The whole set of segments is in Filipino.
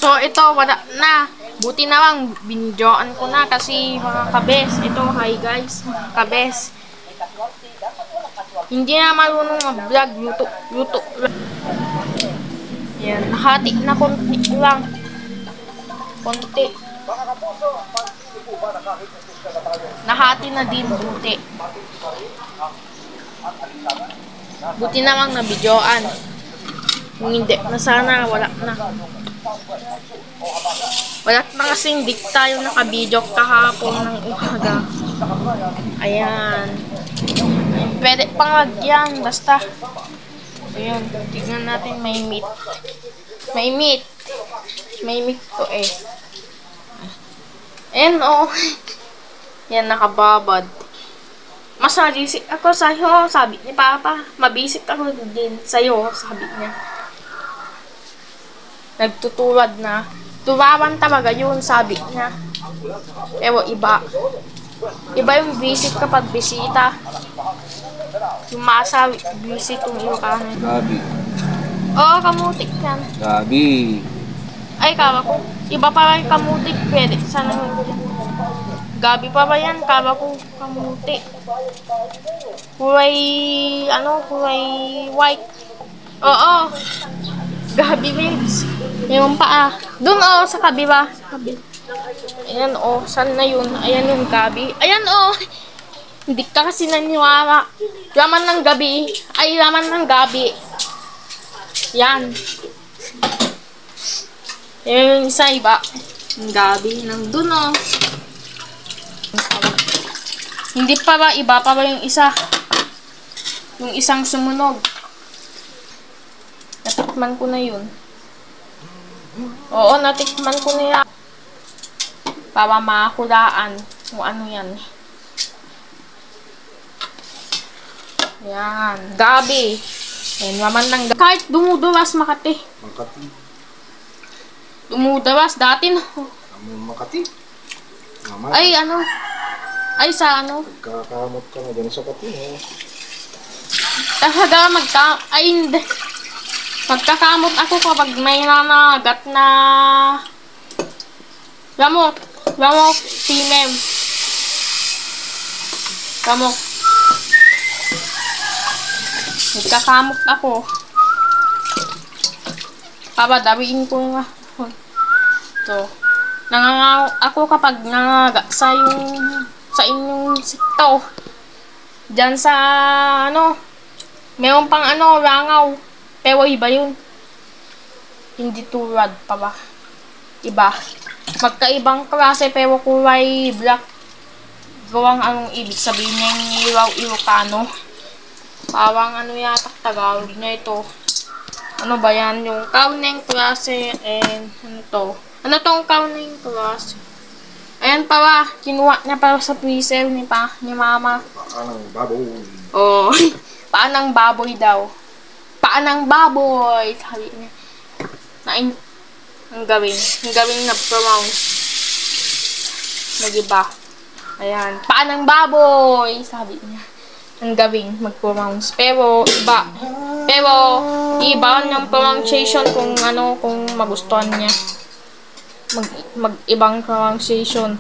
So, ito, wala na. Buti na lang, binidyoan ko na kasi mga kabes. Ito, hi guys, mga kabes. Hindi na marunong mag-vlog, luto. Yan, nahati na konti lang. Konti. Nahati na din, buti. Buti na lang na bidyoan. Kung hindi, na sana, wala na. Wala na kasi hindi tayo nakabidyo kahapon ng umaga. Ayan. Pwede pang lagyan, basta. Ayan, tignan natin, may meat. May meat. May meat to eh. Ayan oh. Yan, nakababad. Mas mabisik ako sa'yo, sabi ni Papa. Mabisik ako din sa'yo, sabi niya. Nagtutulad na. Tuwawan talaga yun, sabi niya. Pero iba. Iba yung visit kapag bisita. Yung masa, visit yung iwakan. Gabi. Oo, kamutik yan. Gabi. Ay, kawa ko. Iba pa yung kamutik. Pwede. Sana yun. Gabi pa ba yan? Kawa ko kamutik. Kulay, kulay white. Oo. Gabi, babes. Yung paa. Doon, sa kabila. Ayan, saan na yun? Ayan yung gabi. Ayan, Hindi ka kasi naniwala. Laman ng gabi. Ay, laman ng gabi. Yan. Yung isa, iba. Yung gabi. Nandun, Hindi pa ba? Iba pa ba yung isa? Yung isang sumunog. Natikman ko na yun. Oo, natikman ko na yan. Para makakulaan kung ano yan. Yan. Gabi. Yan naman ng gabi. Kahit dumudulas Makati. Makati. Dumudulas dati no. Makati. Mama. Ay, Ay, sa Kakamot ka na dyan sa Kati. Talaga ay, hindi. Magkakamot ako kapag may nanagat na lamok, female. Kamok. Magkakamot ako. Papadawiin ko nga. Ito. Nangangaw ako kapag nangaga sa inyong sikto. Diyan sa, meron pang rangaw. Pero iba yun. Hindi tulad pa ba? Iba. Magkaibang klase pero kulay black. Gawang anong ibig sabihin niya yung Ilocano. Parang yata Tagalog niya ito. Ano ba yan? Yung kauneng klase and ano tong kauneng klase? Ayan pala. Kinuha niya para sa freezer ni Mama. Paanang baboy. Oh, paanang baboy daw. Paanang baboy. Sabi niya. Ang gawing na-pronounce. Nag-iba. Ayan. Paanang baboy. Sabi niya. Ang gawing mag-pronounce. Pero, iba. Pero, iba ng pronunciation kung magustuhan niya. Mag-ibang pronunciation.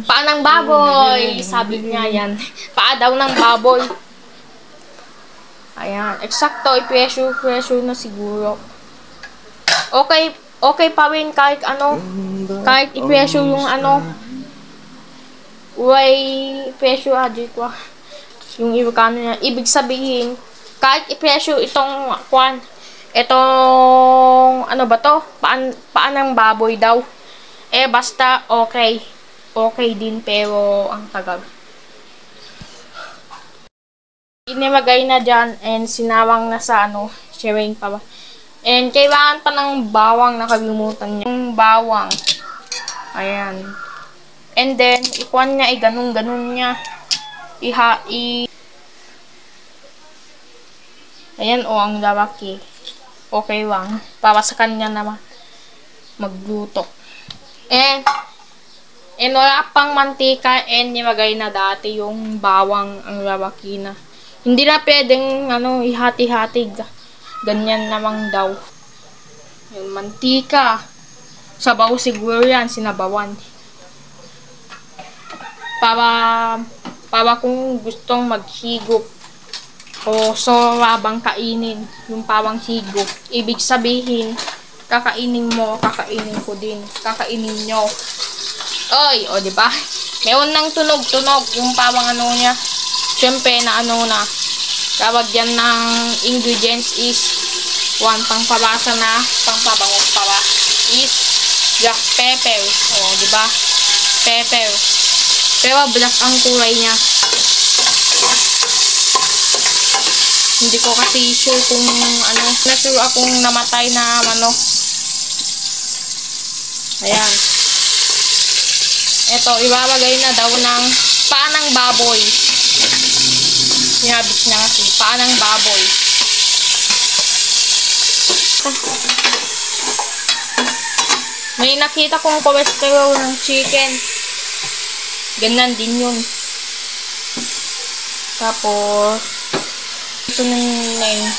Paa ng baboy. Sabi niya yan. Paa daw ng baboy. Ayan. Eksakto. I-pressure na siguro. Okay pa rin kahit kahit i-pressure yung pressure adject ko. Yung Ilocano niya. Ibig sabihin, kahit i-pressure itong ba to? Paan ng baboy daw. Basta okay. Okay din pero ang tagal. Inilagay na dyan and sinawang na sa sharing pa ba. And kailangan pa ng bawang, nakalimutan niya. Yung bawang. Ayan. And then, ikuan niya, ganun-ganun niya. Ayan ang lalaki. Okay lang. Para sa kanya naman magluto. And wala pang mantika and nilagay na dati yung bawang ang lalaki na. Hindi na pwedeng ihati-hati. Ganyan namang daw. Yung mantika. Sabaw siguro yan, sinabawan. Para kung gustong maghigop o sorabang kainin, yung parang higop. Ibig sabihin, kakainin mo, kakainin ko din. Kakainin nyo. Oy, o diba? Meron ng tunog-tunog, yung parang ano niya. Siyempre, na ano na. Tawag yan ng ingredients is pangpabasa na, pangpabangong para is black pepper. O, diba? Pepper. Pero black ang kulay niya. Hindi ko kasi sure kung ano. Na-sure akong namatay na ano. Ayan. Ito, ilalagay na daw ng paa ng baboy. Sinabit niya kasi, paa ng baboy. May nakita kong cholesterol ng chicken. Ganyan din yun. Tapos, ito na yung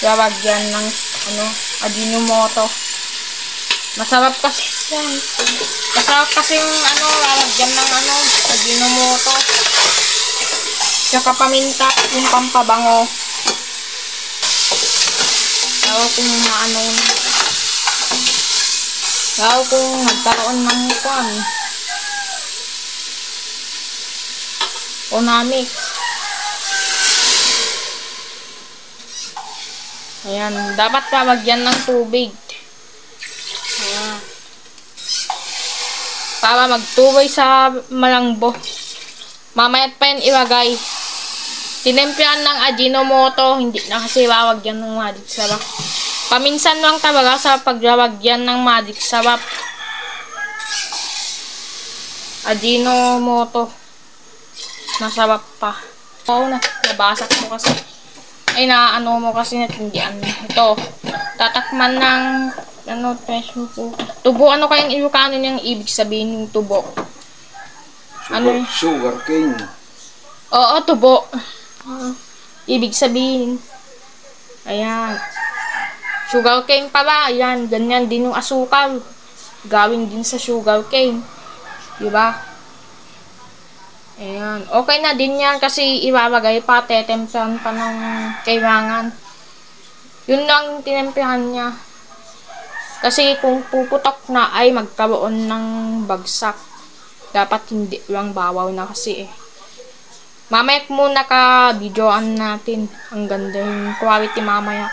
lalagyan ng ano, Ajinomoto. Masarap kasi yan. Masarap kasi yung ano, lalagyan ng ano, Ajinomoto. Tsaka paminta, yung pampabango. Lalo kung maano na. Lalo kung nagkaroon ng kwan. Onamix. Ayan. Dapat lalagyan ng tubig. Ayan. Para magtuloy sa malangbo. Mamaya pa yan ilagay. Tinempyan ng Ajinomoto. Hindi na kasi lalagyan ng magic sarap. Paminsan lang talaga sa paglalagyan ng magic sarap. Ajinomoto. Masarap pa. Oo, nabasak mo kasi. Ay, naano mo kasi natindihan. Ito. Tatakman ng ano, peso po. Tubo, ano kayang Ilocano niyang ibig sabihin yung tubo? Ano? Sugar cane. Oo, tubo. Ibig sabihin. Ayan. Sugar cane pala. Ayan. Ganyan din yung asukal. Gawin din sa sugar cane. Diba? Ayan. Okay na din yan kasi ilalagay pa, tetemperan pa ng kailangan. Yun lang tinemperan niya. Kasi kung puputok na ay magkaroon ng bagsak. Dapat hindi lang bawaw na kasi eh. Mamaya muna ka-videoan natin. Ang ganda yung quality mamaya.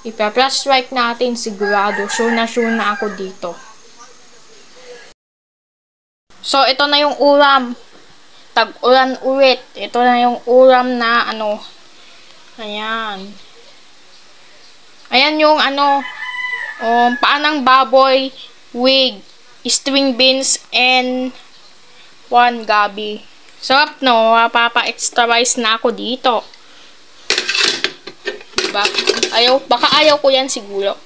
Ipa-flash strike natin sigurado. Sure na ako dito. So, ito na yung ulam. Tag-ulan ulit. Ito na yung ulam na ano. Ayan. Ayan yung ano. Paa ng baboy with string beans and one gabi. Sarap no. Papa-extra rice na ako dito. Diba? Baka ayaw ko yan siguro.